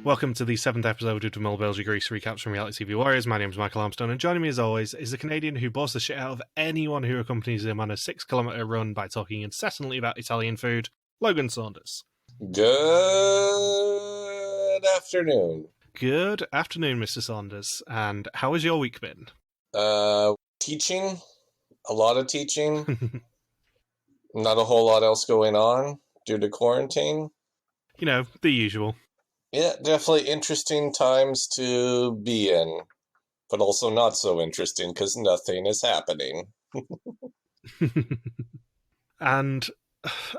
Welcome to the 7th episode of the Mol Belgie Greece recaps from Reality TV Warriors. My name is Michael Armstrong, and joining me as always is a Canadian who bores the shit out of anyone who accompanies him on a 6-kilometre run by talking incessantly about Italian food, Logan Saunders. Good afternoon. Good afternoon, Mr. Saunders. And how has your week been? Teaching. A lot of teaching. Not a whole lot else going on due to quarantine. You know, the usual. Yeah, definitely interesting times to be in, but also not so interesting because nothing is happening. And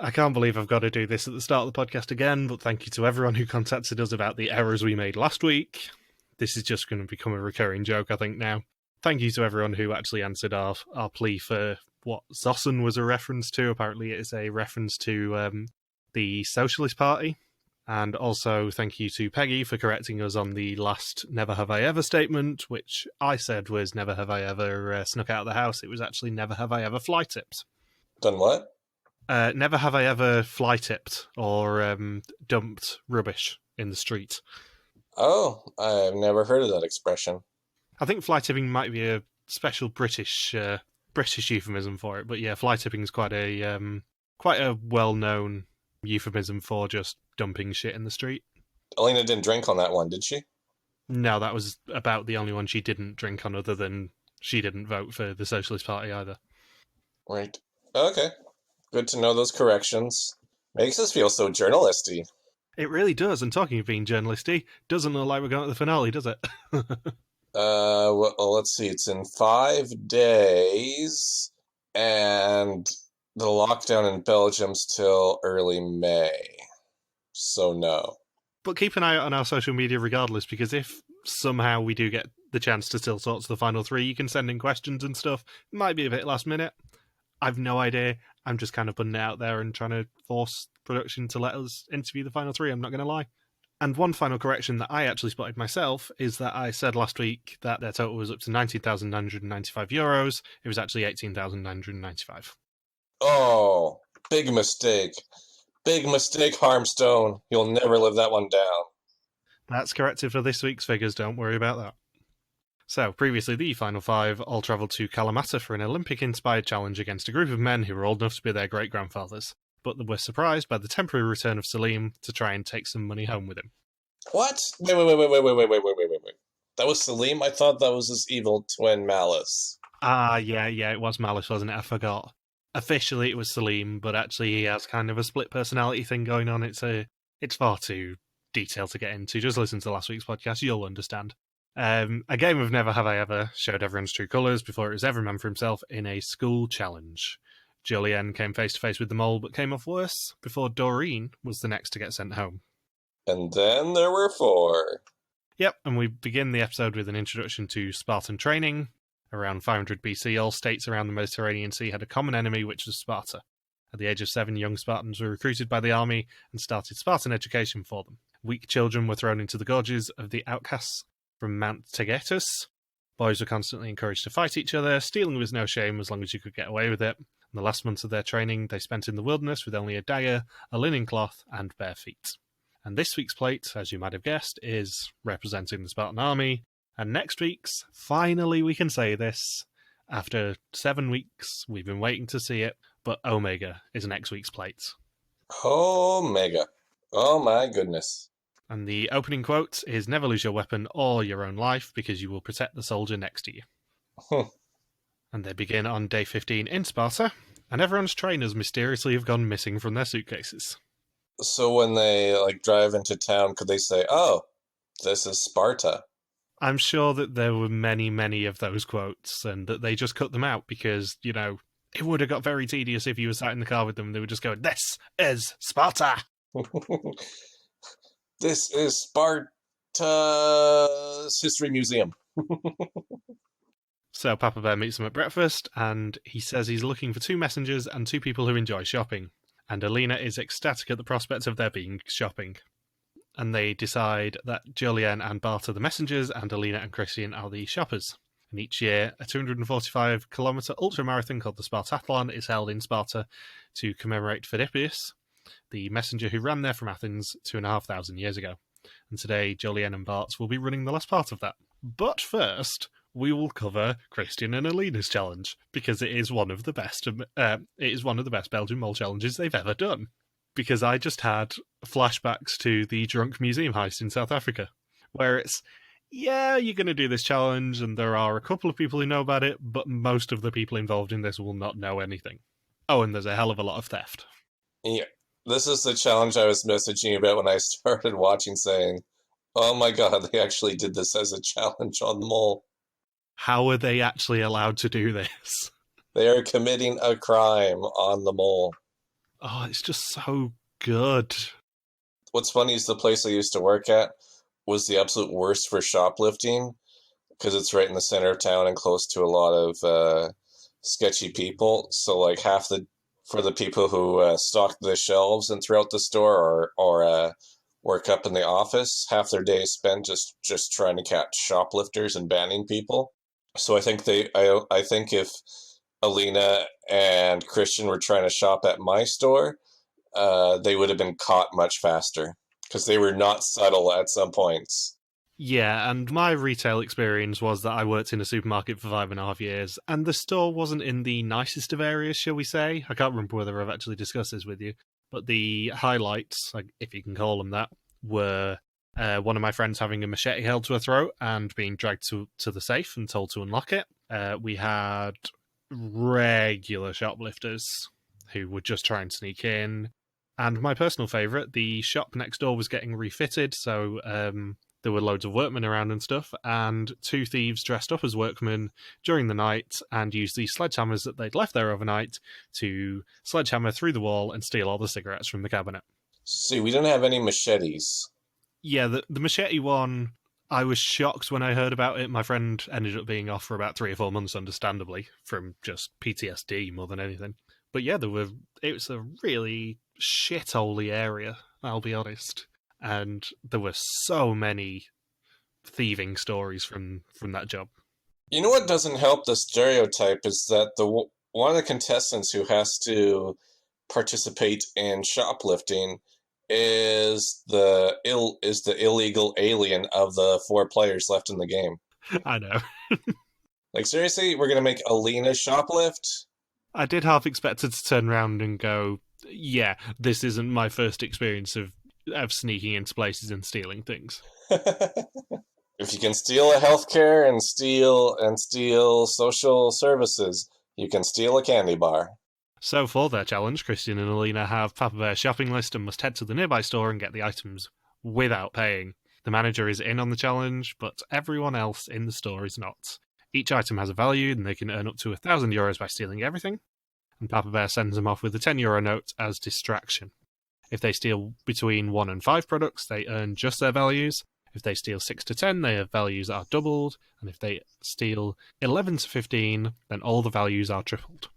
I can't believe I've got to do this at the start of the podcast again, but thank you to everyone who contacted us about the errors we made last week. This is just going to become a recurring joke, I think, now. Thank you to everyone who actually answered our plea for what Zossen was a reference to. Apparently it is a reference to the Socialist Party. And also thank you to Peggy for correcting us on the last Never Have I Ever statement, which I said was Never Have I Ever snuck out of the house. It was actually Never Have I Ever fly tipped. Done what? Never have I ever fly tipped or dumped rubbish in the street. Oh, I've never heard of that expression. I think fly tipping might be a special British euphemism for it, but yeah, fly tipping is quite a well-known euphemism for just dumping shit in the street. Alina didn't drink on that one, did she? No, that was about the only one she didn't drink on, other than she didn't vote for the Socialist Party either. Right. Okay. Good to know those corrections. Makes us feel so journalisty. It really does, and talking of being journalisty, doesn't look like we're going to the finale, does it? Well, let's see. It's in 5 days, and the lockdown in Belgium's till early May. So no. But keep an eye out on our social media regardless, because if somehow we do get the chance to still talk to the final 3, you can send in questions and stuff. It might be a bit last minute. I've no idea. I'm just kind of putting it out there and trying to force production to let us interview the final 3, I'm not going to lie. And one final correction that I actually spotted myself is that I said last week that their total was up to €19,995. It was actually 18,995. Oh, big mistake. Big mistake, Harmstone. You'll never live that one down. That's corrected for this week's figures, don't worry about that. So, previously, the final 5 all travelled to Kalamata for an Olympic-inspired challenge against a group of men who were old enough to be their great-grandfathers, but they were surprised by the temporary return of Salim to try and take some money home with him. What? Wait. That was Salim? I thought that was his evil twin, Malice. Yeah, it was Malice, wasn't it? I forgot. Officially, it was Salim, but actually he has kind of a split personality thing going on. It's far too detailed to get into. Just listen to last week's podcast, you'll understand. A game of Never Have I Ever showed everyone's true colours before it was every man for himself in a school challenge. Julien came face to face with the mole but came off worse before Doreen was the next to get sent home. And then there were 4. Yep, and we begin the episode with an introduction to Spartan training. Around 500 BC, all states around the Mediterranean Sea had a common enemy, which was Sparta. At the age of 7, young Spartans were recruited by the army and started Spartan education for them. Weak children were thrown into the gorges of the outcasts from Mount Taygetus. Boys were constantly encouraged to fight each other. Stealing was no shame as long as you could get away with it. In the last months of their training, they spent in the wilderness with only a dagger, a linen cloth, and bare feet. And this week's plate, as you might have guessed, is representing the Spartan army. And next week's, finally we can say this, after 7 weeks, we've been waiting to see it, but Omega is next week's plate. Omega. Oh my goodness. And the opening quote is, "Never lose your weapon or your own life, because you will protect the soldier next to you." And they begin on day 15 in Sparta, and everyone's trainers mysteriously have gone missing from their suitcases. So when they drive into town, could they say, "Oh, this is Sparta"? I'm sure that there were many, many of those quotes, and that they just cut them out because, it would have got very tedious if you were sat in the car with them. They would just go, "This is Sparta!" This is Sparta's History Museum. So Papa Bear meets them at breakfast, and he says he's looking for 2 messengers and 2 people who enjoy shopping. And Alina is ecstatic at the prospect of there being shopping. And they decide that Julien and Bart are the messengers, and Alina and Christian are the shoppers. And each year, a 245-kilometre ultramarathon called the Spartathlon is held in Sparta to commemorate Phidippius, the messenger who ran there from Athens 2,500 years ago. And today, Jolien and Bart will be running the last part of that. But first, we will cover Christian and Alina's challenge, because it is one of the best. Belgian mole challenges they've ever done. Because I just had flashbacks to the drunk museum heist in South Africa, where it's, yeah, you're going to do this challenge, and there are a couple of people who know about it, but most of the people involved in this will not know anything. Oh, and there's a hell of a lot of theft. Yeah, this is the challenge I was messaging you about when I started watching, saying, oh my god, they actually did this as a challenge on the mole. How are they actually allowed to do this? They are committing a crime on the mole. Oh, it's just so good. What's funny is the place I used to work at was the absolute worst for shoplifting, because it's right in the center of town and close to a lot of sketchy people. So, like, for the people who stock the shelves and throughout the store or work up in the office, half their day is spent just trying to catch shoplifters and banning people. So I think I think if Alina and Christian were trying to shop at my store, they would have been caught much faster, because they were not subtle at some points. Yeah, and my retail experience was that I worked in a supermarket for 5.5 years, and the store wasn't in the nicest of areas, shall we say. I can't remember whether I've actually discussed this with you, but the highlights, if you can call them that, were one of my friends having a machete held to her throat and being dragged to the safe and told to unlock it. We had regular shoplifters who would just try and sneak in. And my personal favourite, the shop next door was getting refitted, so there were loads of workmen around and stuff, and two thieves dressed up as workmen during the night and used the sledgehammers that they'd left there overnight to sledgehammer through the wall and steal all the cigarettes from the cabinet. See, we didn't have any machetes. Yeah, the machete one, I was shocked when I heard about it. My friend ended up being off for about 3 or 4 months, understandably, from just PTSD more than anything. But yeah, it was a really shitholey area, I'll be honest. And there were so many thieving stories from that job. You know what doesn't help the stereotype is that one of the contestants who has to participate in shoplifting is the illegal alien of the 4 players left in the game. I know. Like, seriously, we're gonna make Alina shoplift? I did half expect her to turn around and go, yeah, this isn't my first experience of sneaking into places and stealing things. If you can steal a healthcare and steal social services, you can steal a candy bar. So for their challenge, Christian and Alina have Papa Bear's shopping list and must head to the nearby store and get the items without paying. The manager is in on the challenge, but everyone else in the store is not. Each item has a value, and they can earn up to €1,000 by stealing everything. And Papa Bear sends them off with a €10 note as distraction. If they steal between 1 and 5 products, they earn just their values. If they steal 6 to 10, their values are doubled. And if they steal 11 to 15, then all the values are tripled.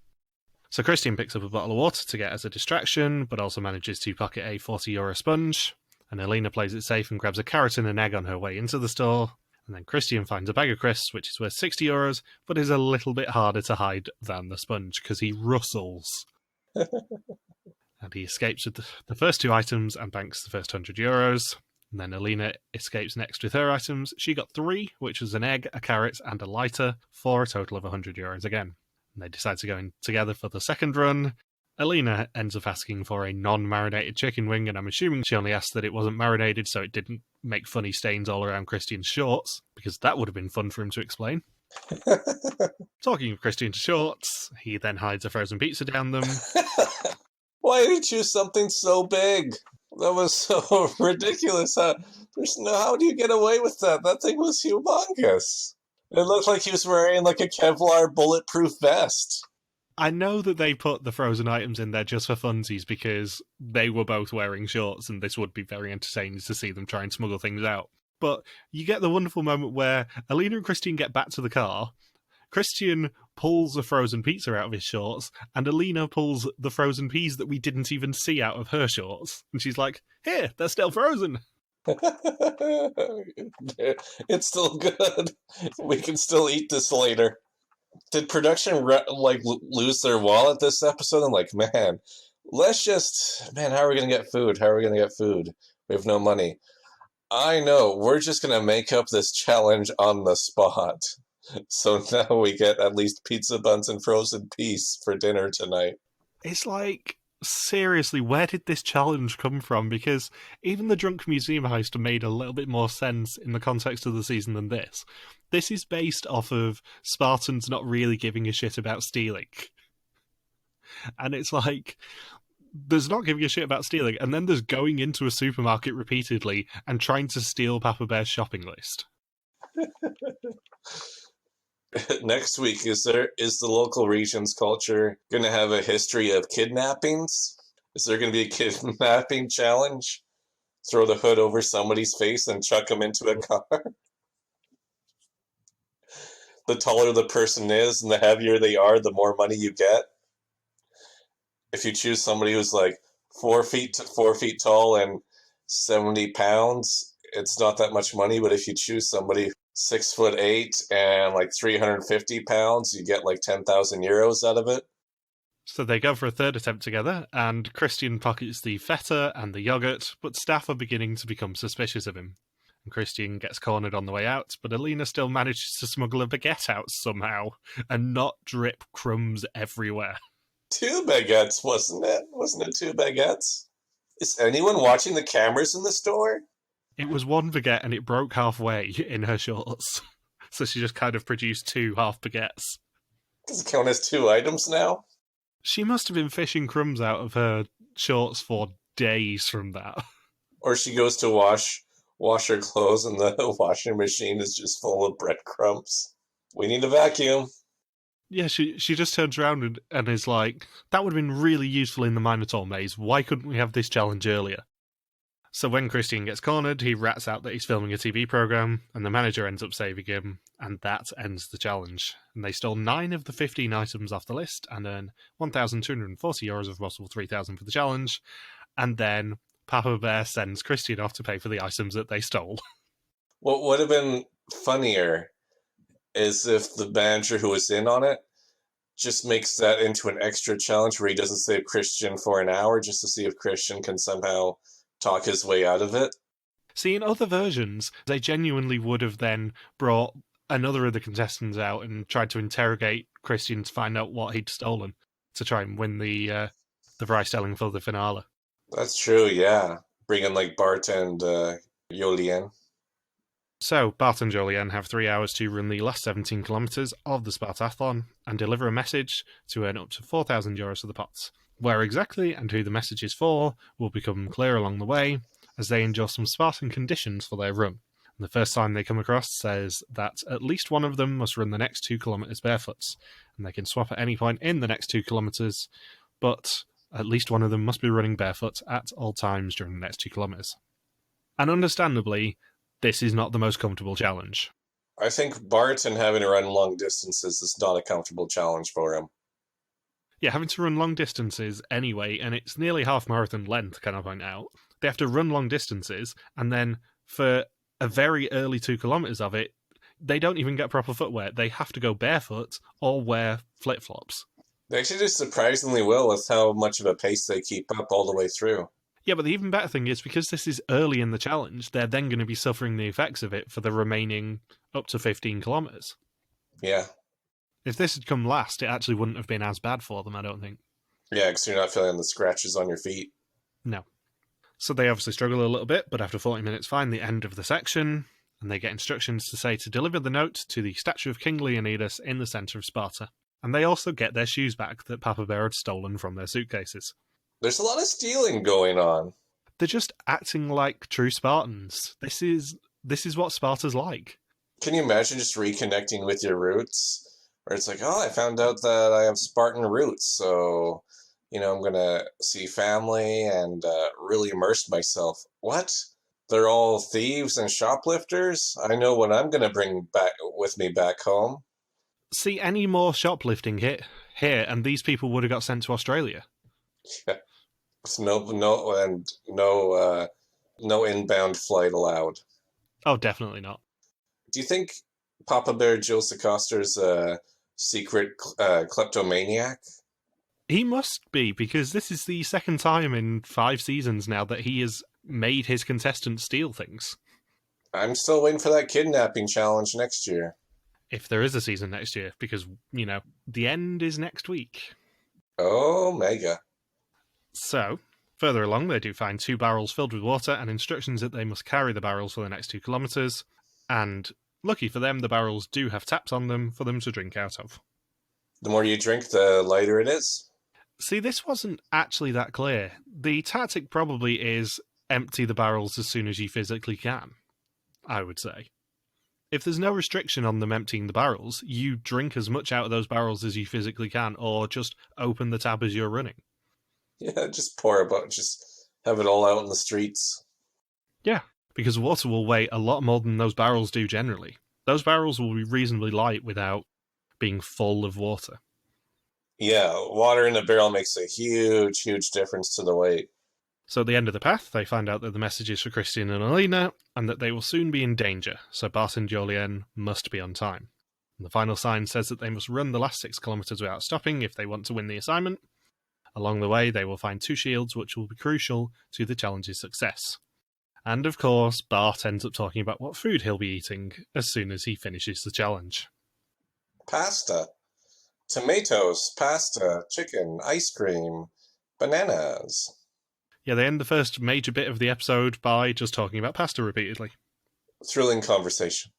So Christian picks up a bottle of water to get as a distraction, but also manages to pocket a €40 sponge. And Alina plays it safe and grabs a carrot and an egg on her way into the store. And then Christian finds a bag of crisps, which is worth €60, but is a little bit harder to hide than the sponge, because he rustles. And he escapes with the first 2 items and banks the first €100. And then Alina escapes next with her items. She got 3, which was an egg, a carrot, and a lighter, for a total of €100 again. And they decide to go in together for the second run. Alina ends up asking for a non-marinated chicken wing, and I'm assuming she only asked that it wasn't marinated so it didn't make funny stains all around Christian's shorts, because that would have been fun for him to explain. Talking of Christian's shorts, he then hides a frozen pizza down them. Why did you choose something so big? That was so ridiculous. How do you get away with that? That thing was humongous. It looked like he was wearing like a Kevlar bulletproof vest. I know that they put the frozen items in there just for funsies because they were both wearing shorts and this would be very entertaining to see them try and smuggle things out. But you get the wonderful moment where Alina and Christian get back to the car. Christian pulls a frozen pizza out of his shorts, and Alina pulls the frozen peas that we didn't even see out of her shorts. And she's like, here, they're still frozen. It's still good. We can still eat this later. Did production lose their wallet this episode? I'm like, how are we going to get food? We have no money. I know, we're just gonna make up this challenge on the spot. So now we get at least pizza buns and frozen peas for dinner tonight. It's like, seriously, where did this challenge come from? Because even the Drunk Museum heist made a little bit more sense in the context of the season than this. This is based off of Spartans not really giving a shit about stealing. And it's like, there's not giving a shit about stealing, and then there's going into a supermarket repeatedly and trying to steal Papa Bear's shopping list. Next week, is the local region's culture going to have a history of kidnappings? Is there going to be a kidnapping challenge? Throw the hood over somebody's face and chuck them into a car? The taller the person is and the heavier they are, the more money you get. If you choose somebody who's like 4 feet tall and 70 pounds, it's not that much money. But if you choose somebody 6'8" and like 350 pounds, you get like 10,000 euros out of it. So they go for a third attempt together, and Christian pockets the feta and the yogurt, but staff are beginning to become suspicious of him. And Christian gets cornered on the way out, but Alina still manages to smuggle a baguette out somehow and not drip crumbs everywhere. 2 baguettes, wasn't it? Wasn't it 2 baguettes? Is anyone watching the cameras in the store? It was 1 baguette and it broke halfway in her shorts. So she just kind of produced 2 half baguettes. Does it count as 2 items now? She must have been fishing crumbs out of her shorts for days from that. Or she goes to wash her clothes and the washing machine is just full of breadcrumbs. We need a vacuum. Yeah, she just turns around and is like, that would have been really useful in the Minotaur maze. Why couldn't we have this challenge earlier? So when Christian gets cornered, he rats out that he's filming a TV program, and the manager ends up saving him, and that ends the challenge. And they stole 9 of the 15 items off the list and earn 1,240 euros of possible 3,000 for the challenge. And then Papa Bear sends Christian off to pay for the items that they stole. What would have been funnier is if the manager who was in on it just makes that into an extra challenge where he doesn't save Christian for an hour just to see if Christian can somehow talk his way out of it. See, in other versions, they genuinely would have then brought another of the contestants out and tried to interrogate Christian to find out what he'd stolen to try and win the prize selling for the finale. That's true, yeah. Bring in like Bart and Yolien. So, Bart and Jolien have 3 hours to run the last 17 kilometres of the Spartathlon and deliver a message to earn up to 4,000 euros for the pots. Where exactly and who the message is for will become clear along the way as they endure some Spartan conditions for their run. And the first time they come across says that at least one of them must run the next 2 kilometres barefoot, and they can swap at any point in the next 2 kilometres, but at least one of them must be running barefoot at all times during the next 2 kilometres. And understandably, this is not the most comfortable challenge. I think Barton having to run long distances is not a comfortable challenge for him. Yeah, having to run long distances anyway, and it's nearly half marathon length, can I point out. They have to run long distances, and then for a very early 2 kilometres of it, they don't even get proper footwear. They have to go barefoot or wear flip-flops. They actually do surprisingly well with how much of a pace they keep up all the way through. Yeah, but the even better thing is, because this is early in the challenge, they're then going to be suffering the effects of it for the remaining up to 15 kilometres. Yeah. If this had come last, it actually wouldn't have been as bad for them, I don't think. Yeah, because you're not feeling the scratches on your feet. No. So they obviously struggle a little bit, but after 40 minutes find the end of the section, and they get instructions to say to deliver the note to the statue of King Leonidas in the centre of Sparta. And they also get their shoes back that Papa Bear had stolen from their suitcases. There's a lot of stealing going on. They're just acting like true Spartans. This is what Sparta's like. Can you imagine just reconnecting with your roots? Where it's like, oh, I found out that I have Spartan roots, so, I'm going to see family and really immerse myself. What? They're all thieves and shoplifters? I know what I'm going to bring back with me back home. See, any more shoplifting here, and these people would have got sent to Australia. Yeah. No inbound flight allowed. Oh, definitely not. Do you think Papa Bear Gilles de Coster's a secret kleptomaniac? He must be, because this is the second time in 5 seasons now that he has made his contestants steal things. I'm still waiting for that kidnapping challenge next year. If there is a season next year, because, the end is next week. Oh, mega. So, further along, they do find 2 barrels filled with water and instructions that they must carry the barrels for the next 2 kilometres. And, lucky for them, the barrels do have taps on them for them to drink out of. The more you drink, the lighter it is. See, this wasn't actually that clear. The tactic probably is empty the barrels as soon as you physically can, I would say. If there's no restriction on them emptying the barrels, you drink as much out of those barrels as you physically can, or just open the tab as you're running. Yeah, just pour about, just have it all out in the streets. Yeah, because water will weigh a lot more than those barrels do generally. Those barrels will be reasonably light without being full of water. Yeah, water in a barrel makes a huge, huge difference to the weight. So at the end of the path, they find out that the message is for Christian and Alina, and that they will soon be in danger, so Bart and Jolien must be on time. And the final sign says that they must run the last 6 kilometres without stopping if they want to win the assignment. Along the way, they will find 2 shields, which will be crucial to the challenge's success. And of course, Bart ends up talking about what food he'll be eating as soon as he finishes the challenge. Pasta. Tomatoes, pasta, chicken, ice cream, bananas. Yeah, they end the first major bit of the episode by just talking about pasta repeatedly. Thrilling conversation.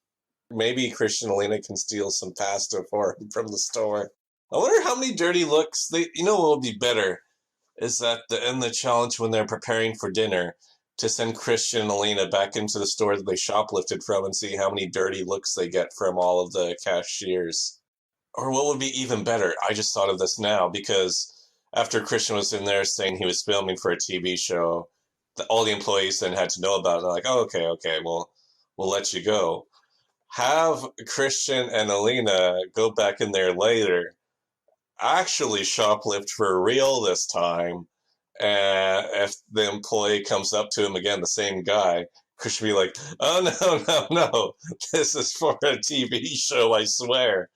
Maybe Christian and Alina can steal some pasta for him from the store. I wonder how many dirty looks what would be better is that in the challenge when they're preparing for dinner to send Christian and Alina back into the store that they shoplifted from and see how many dirty looks they get from all of the cashiers. Or what would be even better? I just thought of this now because after Christian was in there saying he was filming for a TV show, all the employees then had to know about it. They're like, oh, okay, we'll let you go. Have Christian and Alina go back in there later, actually shoplift for real this time, and if the employee comes up to him again, the same guy, Christian be like, oh, no, this is for a TV show, I swear.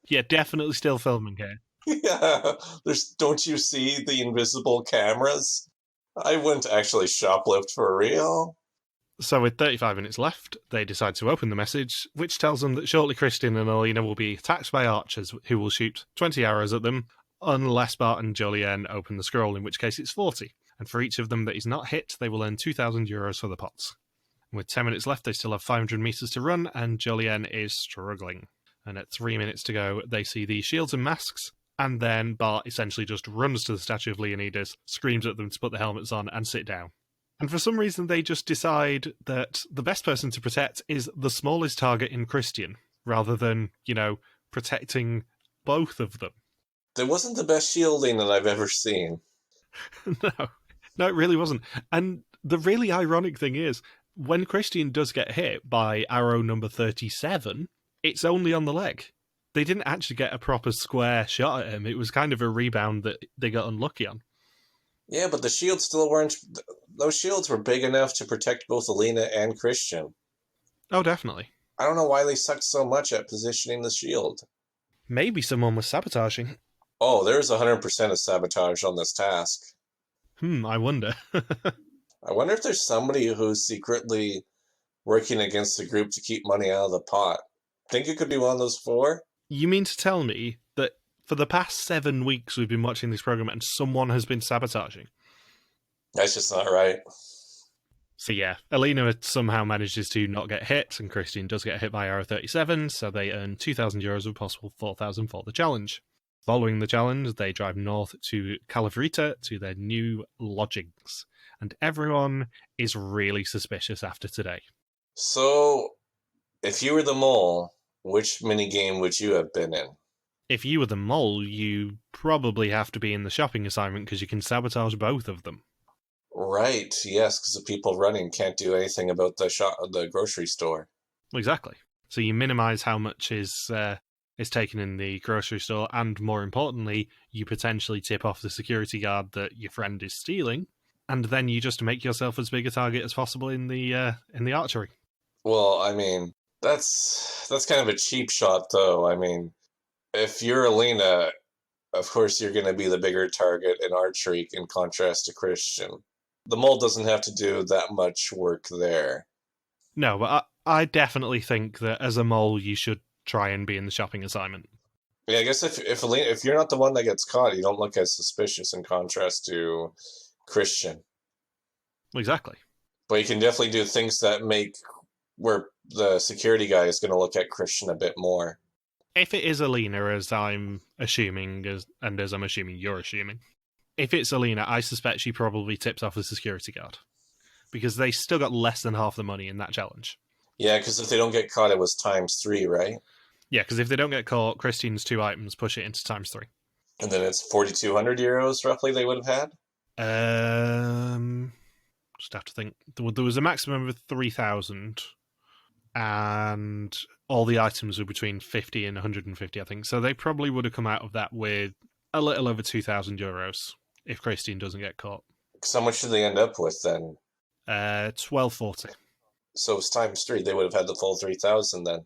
Yeah, definitely still filming here. Yeah, don't you see the invisible cameras? I wouldn't actually shoplift for real. So with 35 minutes left, they decide to open the message, which tells them that shortly Christian and Alina will be attacked by archers who will shoot 20 arrows at them, unless Bart and Jolien open the scroll, in which case it's 40. And for each of them that is not hit, they will earn 2,000 euros for the pots. And with 10 minutes left, they still have 500 metres to run, and Jolien is struggling. And at 3 minutes to go, they see the shields and masks, and then Bart essentially just runs to the statue of Leonidas, screams at them to put the helmets on and sit down. And for some reason, they just decide that the best person to protect is the smallest target in Christian, rather than, protecting both of them. That wasn't the best shielding that I've ever seen. No, it really wasn't. And the really ironic thing is, when Christian does get hit by arrow number 37, it's only on the leg. They didn't actually get a proper square shot at him. It was kind of a rebound that they got unlucky on. Yeah, but the shields still weren't... Those shields were big enough to protect both Alina and Christian. Oh, definitely. I don't know why they sucked so much at positioning the shield. Maybe someone was sabotaging. Oh, there's 100% of sabotage on this task. I wonder. I wonder if there's somebody who's secretly working against the group to keep money out of the pot. Think it could be one of those 4? You mean to tell me that for the past 7 weeks we've been watching this program and someone has been sabotaging? That's just not right. So yeah, Alina somehow manages to not get hit, and Christian does get hit by arrow 37, so they earn 2,000 euros with possible 4,000 for the challenge. Following the challenge, they drive north to Calavrita to their new lodgings, and everyone is really suspicious after today. So, if you were the mole, which minigame would you have been in? If you were the mole, you probably have to be in the shopping assignment because you can sabotage both of them. Right, yes, because the people running can't do anything about the grocery store. Exactly. So you minimise how much is taken in the grocery store, and more importantly, you potentially tip off the security guard that your friend is stealing, and then you just make yourself as big a target as possible in the archery. Well, I mean, that's kind of a cheap shot, though. I mean, if you're Alina, of course you're going to be the bigger target in archery in contrast to Christian. The mole doesn't have to do that much work there. No, but I definitely think that as a mole, you should try and be in the shopping assignment. Yeah, I guess if you're not the one that gets caught, you don't look as suspicious in contrast to Christian. Exactly. But you can definitely do things that make where the security guy is going to look at Christian a bit more. If it is Alina, as I'm assuming, and as I'm assuming you're assuming, if it's Alina, I suspect she probably tips off the security guard. Because they still got less than half the money in that challenge. Yeah, because if they don't get caught, it was ×3, right? Yeah, because if they don't get caught, Christine's 2 items push it into ×3. And then it's 4,200 euros roughly they would have had? Just have to think. There was a maximum of 3,000, and all the items were between 50 and 150, I think. So they probably would have come out of that with a little over 2,000 euros if Christine doesn't get caught. So how much did they end up with then? 1240. So it's ×3. They would have had the full 3,000 then.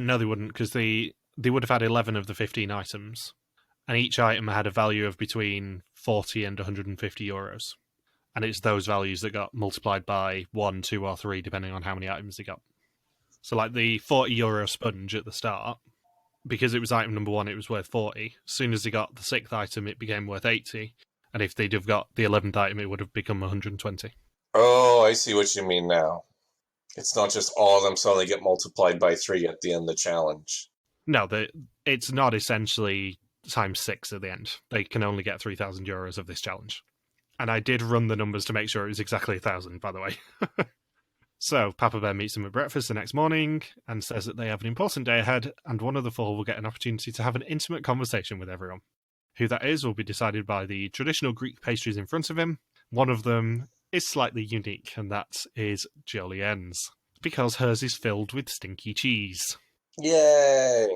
No, they wouldn't, because they would have had 11 of the 15 items, and each item had a value of between 40 and 150 euros. And it's those values that got multiplied by 1, 2, or 3, depending on how many items they got. So, like the 40 euro sponge at the start, because it was item number 1, it was worth 40. As soon as they got the 6th item, it became worth 80. And if they'd have got the 11th item, it would have become 120. Oh, I see what you mean now. It's not just all of them suddenly get multiplied by 3 at the end of the challenge. No, it's not essentially ×6 at the end. They can only get 3,000 euros of this challenge. And I did run the numbers to make sure it was exactly 1,000, by the way. So, Papa Bear meets them at breakfast the next morning and says that they have an important day ahead, and one of the 4 will get an opportunity to have an intimate conversation with everyone. Who that is will be decided by the traditional Greek pastries in front of him. One of them is slightly unique, and that is Jolienne's, because hers is filled with stinky cheese. Yay!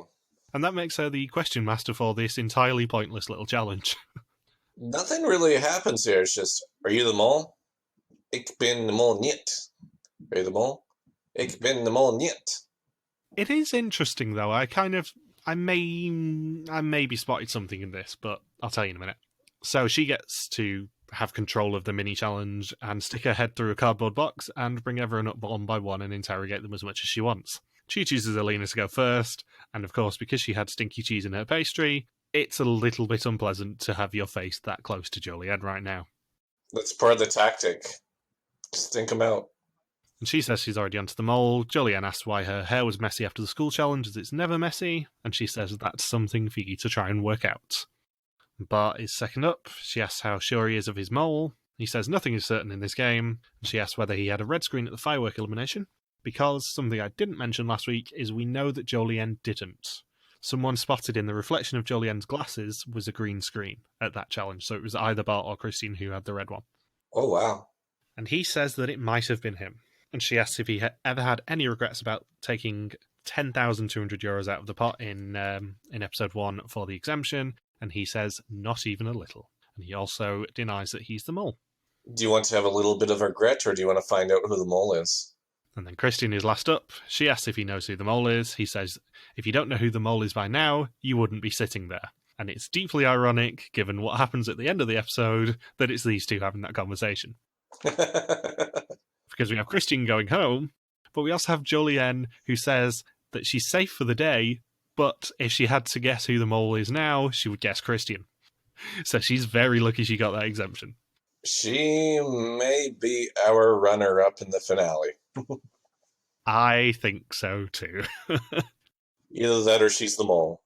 And that makes her the question master for this entirely pointless little challenge. Nothing really happens here. It's just, are you the mole? Ik ben de mol niet. Are you the mole? Ik ben de mol niet. It is interesting, though. I maybe spotted something in this, but I'll tell you in a minute. So she gets to have control of the mini challenge and stick her head through a cardboard box and bring everyone up one by one and interrogate them as much as she wants. She chooses Alina to go first, and of course, because she had stinky cheese in her pastry, it's a little bit unpleasant to have your face that close to Jolienne right now. That's part of the tactic. Just stink them out. And she says she's already onto the mole. Jolienne asks why her hair was messy after the school challenge, as it's never messy, and she says that's something for you to try and work out. Bart is second up. She asks how sure he is of his mole. He says nothing is certain in this game, and she asks whether he had a red screen at the firework elimination, because something I didn't mention last week is we know that Jolienne didn't. Someone spotted in the reflection of Jolienne's glasses was a green screen at that challenge, so it was either Bart or Christine who had the red one. Oh, wow. And he says that it might have been him. And she asks if he ever had any regrets about taking 10,200 euros out of the pot in episode 1 for the exemption, and he says not even a little. And he also denies that he's the mole. Do you want to have a little bit of regret, or do you want to find out who the mole is? And then Christine is last up. She asks if he knows who the mole is. He says, if you don't know who the mole is by now, you wouldn't be sitting there. And it's deeply ironic, given what happens at the end of the episode, that it's these two having that conversation. Because we have Christine going home, but we also have Jolienne, who says that she's safe for the day, but if she had to guess who the mole is now, she would guess Christian. So she's very lucky she got that exemption. She may be our runner-up in the finale. I think so too. Either that or she's the mole.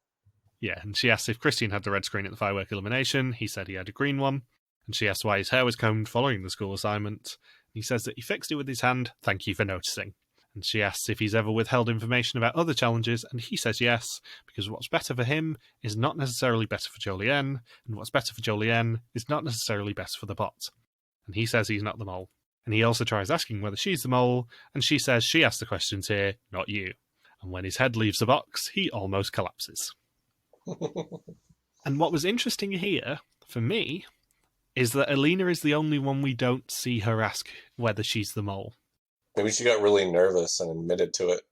Yeah, and she asks if Christian had the red screen at the firework elimination. He said he had a green one. And she asks why his hair was combed following the school assignment. He says that he fixed it with his hand. Thank you for noticing. And she asks if he's ever withheld information about other challenges, and he says yes, because what's better for him is not necessarily better for Jolienne, and what's better for Jolienne is not necessarily best for the pot. And he says he's not the mole. And he also tries asking whether she's the mole, and she says she asked the questions here, not you. And when his head leaves the box, he almost collapses. And what was interesting here, for me, is that Alina is the only one we don't see her ask whether she's the mole. Maybe she got really nervous and admitted to it.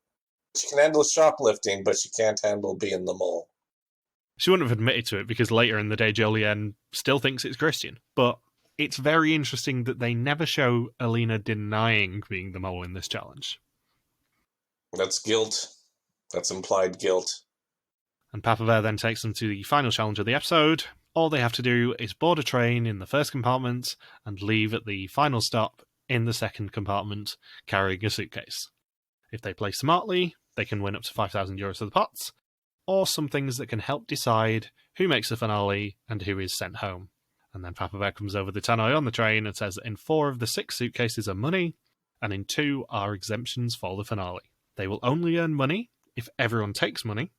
She can handle shoplifting, but she can't handle being the mole. She wouldn't have admitted to it because later in the day Jolienne still thinks it's Christian. But it's very interesting that they never show Alina denying being the mole in this challenge. That's guilt. That's implied guilt. And Papa Bear then takes them to the final challenge of the episode. All they have to do is board a train in the first compartment and leave at the final stop in the second compartment carrying a suitcase. If they play smartly, they can win up to €5,000 for the pots, or some things that can help decide who makes the finale and who is sent home. And then Papa Bear comes over the tannoy on the train and says that in 4 of the 6 suitcases are money, and in 2 are exemptions for the finale. They will only earn money if everyone takes money.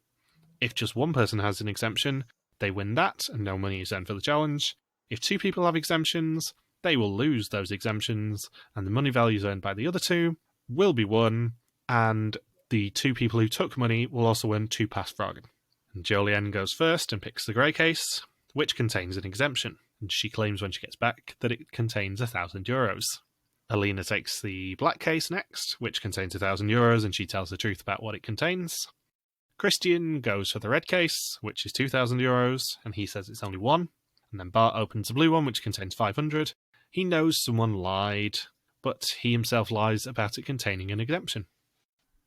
If just one person has an exemption, they win that and no money is earned for the challenge. If 2 people have exemptions, they will lose those exemptions, and the money values earned by the other 2 will be won, and the 2 people who took money will also earn 2 pass fragen. And Jolien goes first and picks the grey case, which contains an exemption, and she claims when she gets back that it contains €1,000. Alina takes the black case next, which contains €1,000, and she tells the truth about what it contains. Christian goes for the red case, which is €2,000, and he says it's only 1. And then Bart opens the blue one, which contains 500. He knows someone lied, but he himself lies about it containing an exemption.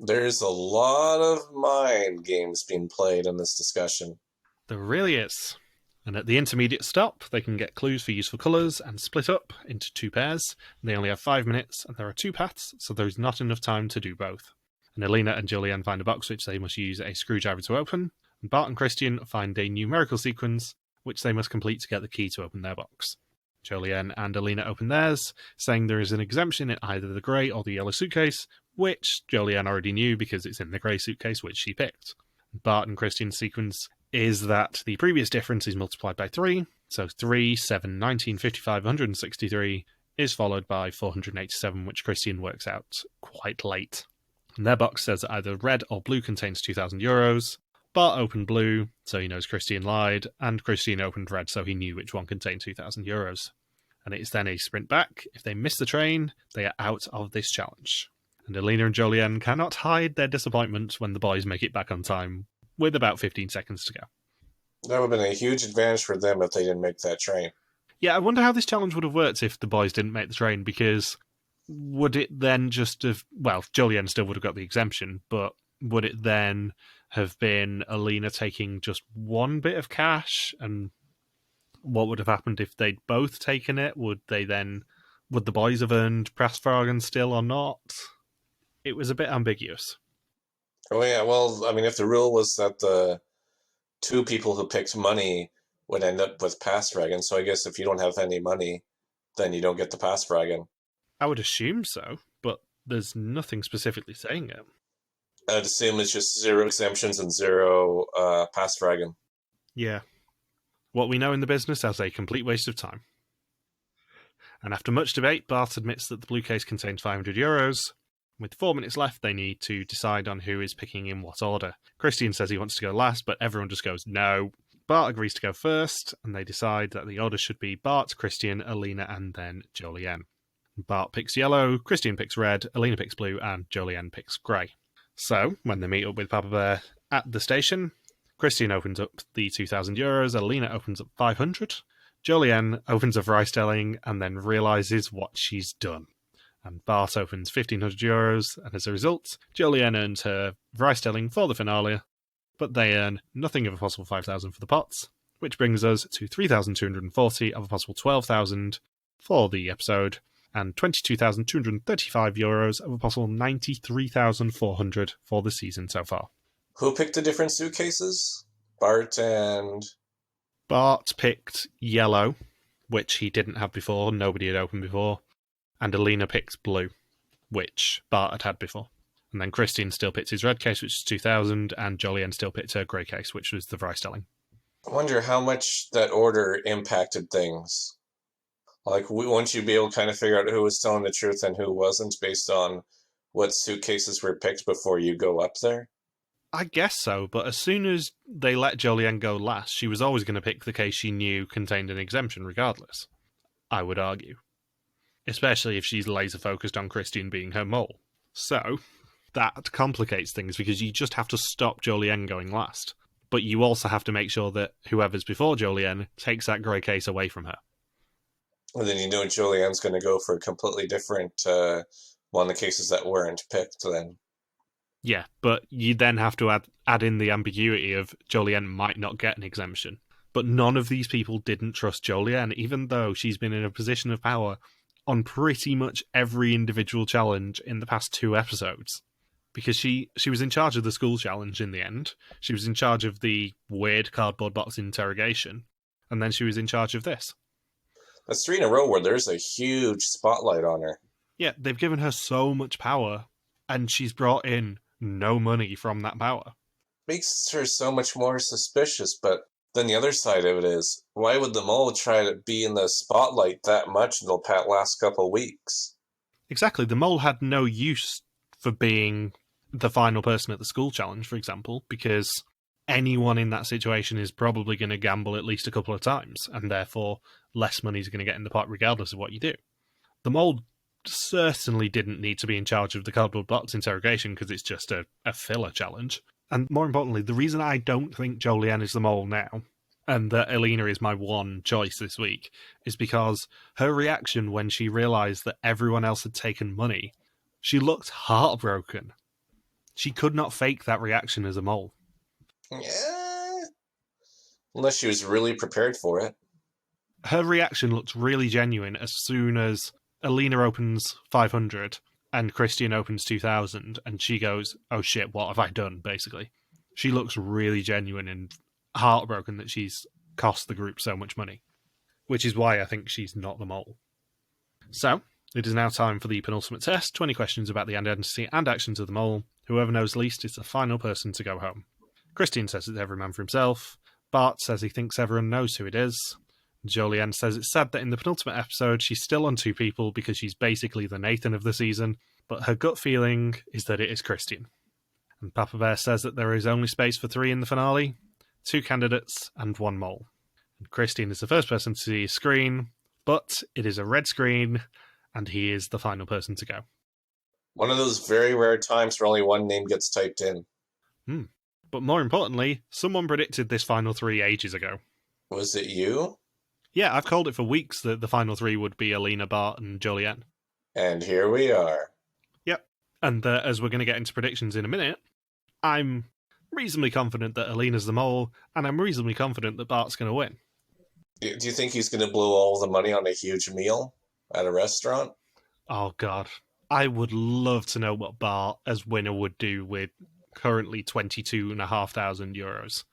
There's a lot of mind games being played in this discussion. There really is. And at the intermediate stop, they can get clues for useful colours and split up into 2 pairs. They only have 5 minutes, and there are 2 paths, so there is not enough time to do both. And Alina and Jolien find a box which they must use a screwdriver to open, and Bart and Christian find a numerical sequence which they must complete to get the key to open their box. Jolien and Alina open theirs, saying there is an exemption in either the grey or the yellow suitcase, which Jolien already knew because it's in the grey suitcase which she picked. Bart and Christian's sequence is that the previous difference is multiplied by 3, so 3, 7, 19, 55, 163 is followed by 487, which Christian works out quite late. And their box says that either red or blue contains €2,000. Bart opened blue, so he knows Christian lied, and Christian opened red, so he knew which one contained €2,000. And it is then a sprint back. If they miss the train, they are out of this challenge. And Alina and Jolien cannot hide their disappointment when the boys make it back on time, with about 15 seconds to go. That would have been a huge advantage for them if they didn't make that train. Yeah, I wonder how this challenge would have worked if the boys didn't make the train, because would it then just have... Well, Jolien still would have got the exemption, but would it then have been Alina taking just 1 bit of cash? And what would have happened if they'd both taken it? Would the boys have earned Pressfragen still or not? It was a bit ambiguous. Oh yeah, well, I mean, if the rule was that the 2 people who picked money would end up with Passfragen, so I guess if you don't have any money, then you don't get the Passfragen. I would assume so, but there's nothing specifically saying it. I'd assume it's just 0 exemptions and 0 Passfragen. Yeah. What we know in the business as a complete waste of time. And after much debate, Bart admits that the blue case contains €500. With 4 minutes left, they need to decide on who is picking in what order. Christian says he wants to go last, but everyone just goes no. Bart agrees to go first, and they decide that the order should be Bart, Christian, Alina, and then Jolien. Bart picks yellow, Christian picks red, Alina picks blue, and Jolien picks grey. So, when they meet up with Papa Bear at the station, Christian opens up the €2,000, Alina opens up 500, Jolien opens a Vrystelling and then realises what she's done. And Bart opens €1,500, and as a result, Jolien earns her Vrystelling for the finale, but they earn nothing of a possible 5,000 for the pots, which brings us to 3,240 of a possible 12,000 for the episode, and €22,235 of a possible 93,400 for the season so far. Who picked the different suitcases? Bart and... Bart picked yellow, which he didn't have before, nobody had opened before, and Alina picked blue, which Bart had had before. And then Christian still picked his red case, which is 2,000, and Jolien still picked her grey case, which was the Vrystelling. I wonder how much that order impacted things. Like, won't you be able to kind of figure out who was telling the truth and who wasn't based on what suitcases were picked before you go up there? I guess so, but as soon as they let Jolien go last, she was always going to pick the case she knew contained an exemption regardless, I would argue. Especially if she's laser-focused on Christian being her mole. So, that complicates things because you just have to stop Jolien going last. But you also have to make sure that whoever's before Jolien takes that grey case away from her. And then you know Jolien's going to go for a completely different one of the cases that weren't picked then. Yeah, but you then have to add in the ambiguity of Jolien might not get an exemption. But none of these people didn't trust Jolien, even though she's been in a position of power on pretty much every individual challenge in the past 2 episodes. Because she was in charge of the school challenge in the end. She was in charge of the weird cardboard box interrogation. And then she was in charge of this. That's 3 in a row where there's a huge spotlight on her. Yeah, they've given her so much power, and she's brought in no money from that power. Makes her so much more suspicious, but then the other side of it is, why would the mole try to be in the spotlight that much in the last couple weeks? Exactly. The mole had no use for being the final person at the school challenge, for example, because anyone in that situation is probably going to gamble at least a couple of times, and therefore less money is going to get in the pot regardless of what you do. The mole certainly didn't need to be in charge of the cardboard box interrogation because it's just a filler challenge. And more importantly, the reason I don't think Jolien is the mole now, and that Alina is my one choice this week, is because her reaction when she realised that everyone else had taken money, she looked heartbroken. She could not fake that reaction as a mole. Yeah. Unless she was really prepared for it. Her reaction looked really genuine as soon as Alina opens 500 and Christian opens 2000, and she goes, oh shit, what have I done, basically. She looks really genuine and heartbroken that she's cost the group so much money, which is why I think she's not the mole. So, it is now time for the penultimate test, 20 questions about the identity and actions of the mole. Whoever knows least is the final person to go home. Christian says it's every man for himself. Bart says he thinks everyone knows who it is. Jolien says it's sad that in the penultimate episode she's still on 2 people because she's basically the Nathan of the season, but her gut feeling is that it is Christian. And Papa Bear says that there is only space for 3 in the finale, 2 candidates and 1 mole. And Christian is the first person to see his screen, but it is a red screen, and he is the final person to go. One of those very rare times where only one name gets typed in. But more importantly, someone predicted this final 3 ages ago. Was it you? Yeah, I've called it for weeks that the final 3 would be Alina, Bart, and Jolien. And here we are. Yep. And as we're going to get into predictions in a minute, I'm reasonably confident that Alina's the mole, and I'm reasonably confident that Bart's going to win. Do you think he's going to blow all the money on a huge meal at a restaurant? Oh, God. I would love to know what Bart, as winner, would do with currently €22,500.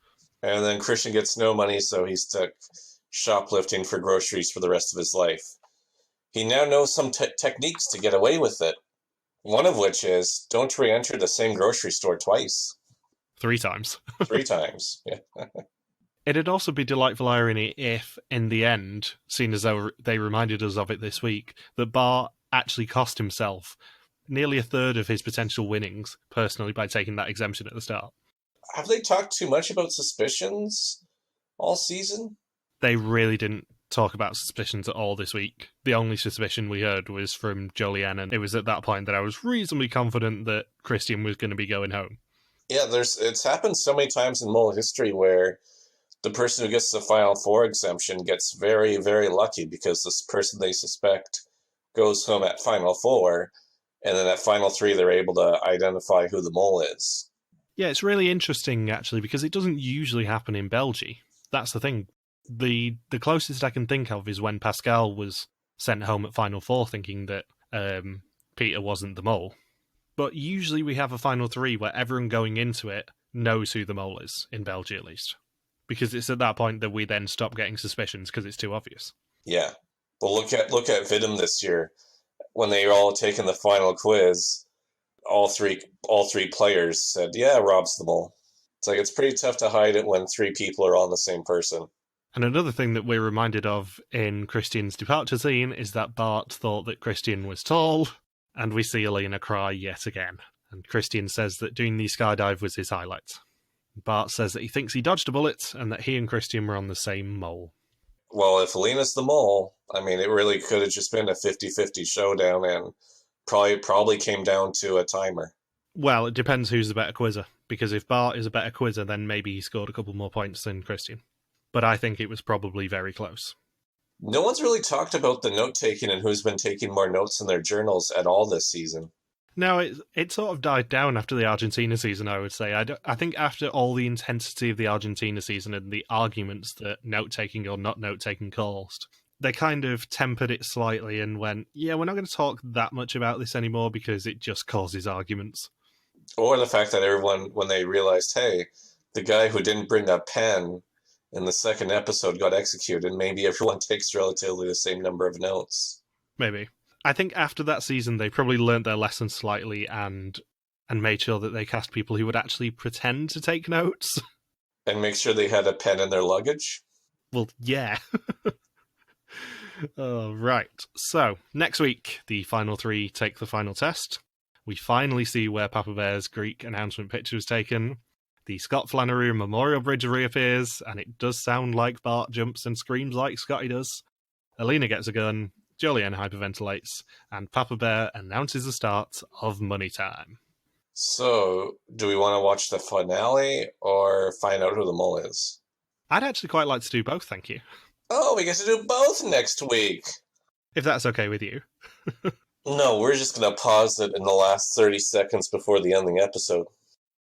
And then Christian gets no money, so he's stuck shoplifting for groceries for the rest of his life. He now knows some techniques to get away with it. One of which is, don't re-enter the same grocery store twice. 3 times. 3 times, yeah. It'd also be delightful irony if, in the end, seen as though they reminded us of it this week, that Bart actually cost himself nearly a third of his potential winnings, personally, by taking that exemption at the start. Have they talked too much about suspicions all season? They really didn't talk about suspicions at all this week. The only suspicion we heard was from Jolien, and it was at that point that I was reasonably confident that Christian was going to be going home. Yeah, it's happened so many times in mole history where the person who gets the Final 4 exemption gets very, very lucky because this person they suspect goes home at Final 4, and then at Final 3 they're able to identify who the mole is. Yeah, it's really interesting, actually, because it doesn't usually happen in Belgium. That's the thing. The closest I can think of is when Pascal was sent home at Final 4 thinking that Peter wasn't the mole. But usually we have a Final 3 where everyone going into it knows who the mole is, in Belgium at least. Because it's at that point that we then stop getting suspicions because it's too obvious. Yeah. Well, look at Vidum this year. When they were all taking the final quiz, all three players said, yeah, Rob's the mole. It's like, it's pretty tough to hide it when 3 people are all the same person. And another thing that we're reminded of in Christian's departure scene is that Bart thought that Christian was tall, and we see Alina cry yet again. And Christian says that doing the skydive was his highlight. Bart says that he thinks he dodged a bullet, and that he and Christian were on the same mole. Well, if Alina's the mole, I mean, it really could have just been a 50-50 showdown, and probably came down to a timer. Well, it depends who's the better quizzer, because if Bart is a better quizzer, then maybe he scored a couple more points than Christian. But I think it was probably very close. No one's really talked about the note-taking and who's been taking more notes in their journals at all this season. No, it sort of died down after the Argentina season, I would say. I think after all the intensity of the Argentina season and the arguments that note-taking or not note-taking caused, they kind of tempered it slightly and went, yeah, we're not going to talk that much about this anymore because it just causes arguments. Or the fact that everyone, when they realized, hey, the guy who didn't bring a pen in the second episode got executed, maybe everyone takes relatively the same number of notes. Maybe. I think after that season, they probably learnt their lesson slightly and made sure that they cast people who would actually pretend to take notes. And make sure they had a pen in their luggage? Well, yeah. Oh, right. So, next week, the final three take the final test. We finally see where Papa Bear's Greek announcement picture was taken. The Scott Flannery Memorial Bridge reappears, and it does sound like Bart jumps and screams like Scotty does. Alina gets a gun, Jolien hyperventilates, and Papa Bear announces the start of Money Time. So, do we want to watch the finale or find out who the mole is? I'd actually quite like to do both, thank you. Oh, we get to do both next week! If that's okay with you. No, we're just going to pause it in the last 30 seconds before the ending episode.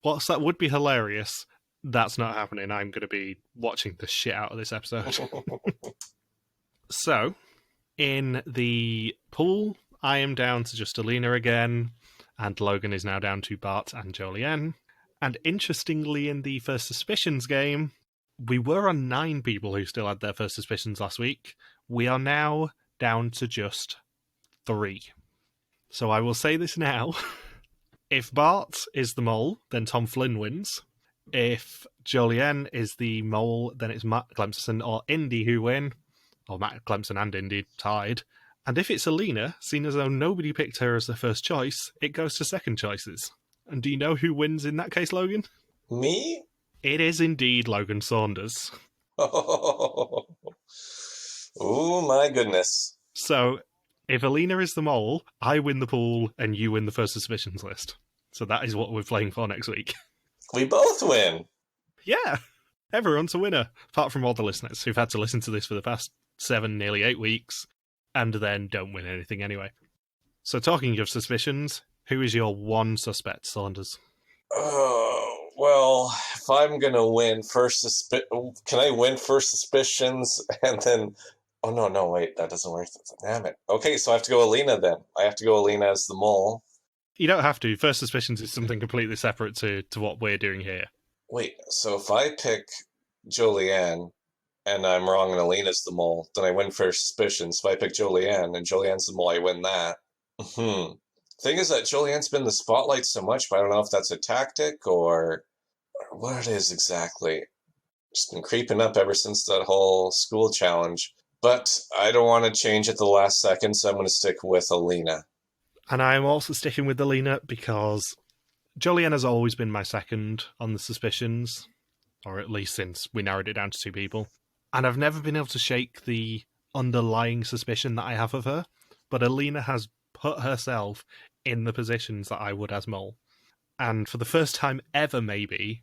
Whilst that would be hilarious, that's not happening. I'm going to be watching the shit out of this episode. So, in the pool, I am down to just Alina again, and Logan is now down to Bart and Jolien. And interestingly, in the First Suspicions game, we were on 9 people who still had their first suspicions last week. We are now down to just 3. So I will say this now. If Bart is the mole, then Tom Flynn wins. If Jolien is the mole, then it's Matt Clemson or Indy who win. Or Matt Clemson and Indy tied. And if it's Alina, seen as though nobody picked her as their first choice, it goes to second choices. And do you know who wins in that case, Logan? Me? It is indeed Logan Saunders. Oh, my goodness. So, if Alina is the mole, I win the pool and you win the first suspicions list. So that is what we're playing for next week. We both win. Yeah, everyone's a winner, apart from all the listeners who've had to listen to this for the past 7, nearly 8 weeks, and then don't win anything anyway. So talking of suspicions, who is your one suspect, Saunders? Oh, well, if I'm going to win can I win first suspicions and then... Oh, no, wait, that doesn't work. Damn it. Okay, so I have to go Alina then. I have to go Alina as the mole. You don't have to. First suspicions is something completely separate to what we're doing here. Wait, so if I pick Jolien and I'm wrong and Alina's the mole, then I win first suspicions. If I pick Jolien and Jolien's the mole, I win that. Thing is that Jolien's been in the spotlight so much, but I don't know if that's a tactic or what it is exactly. Just been creeping up ever since that whole school challenge. But I don't want to change at the last second, so I'm going to stick with Alina. And I'm also sticking with Alina because Jolien has always been my second on the suspicions, or at least since we narrowed it down to 2 people. And I've never been able to shake the underlying suspicion that I have of her, but Alina has put herself in the positions that I would as mole. And for the first time ever, maybe,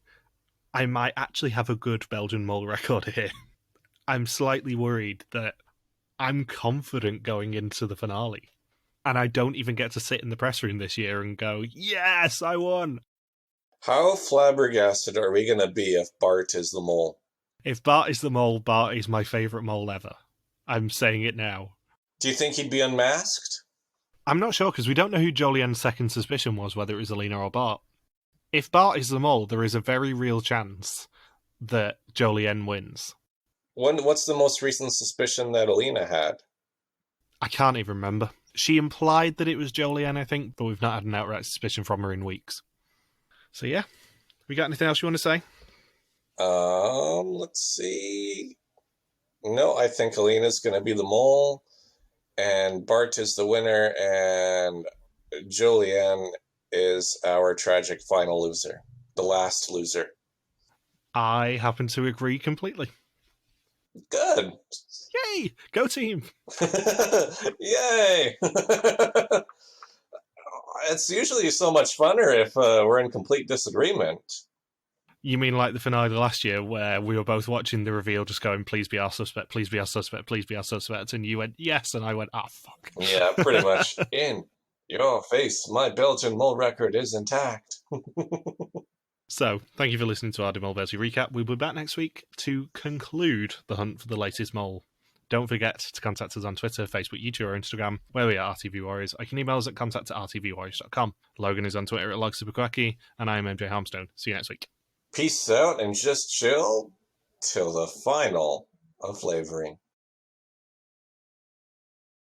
I might actually have a good Belgian mole record here. I'm slightly worried that I'm confident going into the finale. And I don't even get to sit in the press room this year and go, yes, I won! How flabbergasted are we going to be if Bart is the mole? If Bart is the mole, Bart is my favourite mole ever. I'm saying it now. Do you think he'd be unmasked? I'm not sure, because we don't know who Jolien's second suspicion was, whether it was Alina or Bart. If Bart is the mole, there is a very real chance that Jolien wins. What's the most recent suspicion that Alina had? I can't even remember. She implied that it was Jolien, I think, but we've not had an outright suspicion from her in weeks. So yeah, we got anything else you want to say? Let's see. No, I think Alina's going to be the mole, and Bart is the winner, and Jolien is our tragic final loser. The last loser. I happen to agree completely. Good. Yay! Go team! Yay! It's usually so much funner if we're in complete disagreement. You mean like the finale last year where we were both watching the reveal just going, please be our suspect, please be our suspect, please be our suspect, and you went, yes, and I went, ah, fuck. Yeah, pretty much. In. Your face, my Belgian mole record is intact. So, thank you for listening to our Mol Belgie recap. We'll be back next week to conclude the hunt for the latest mole. Don't forget to contact us on Twitter, Facebook, YouTube, or Instagram, where we are RTV Warriors. I can email us at contact@rtvwarriors.com. Logan is on Twitter at LogSuperQuacky, and I am MJ Harmstone. See you next week. Peace out and just chill till the final of flavoring.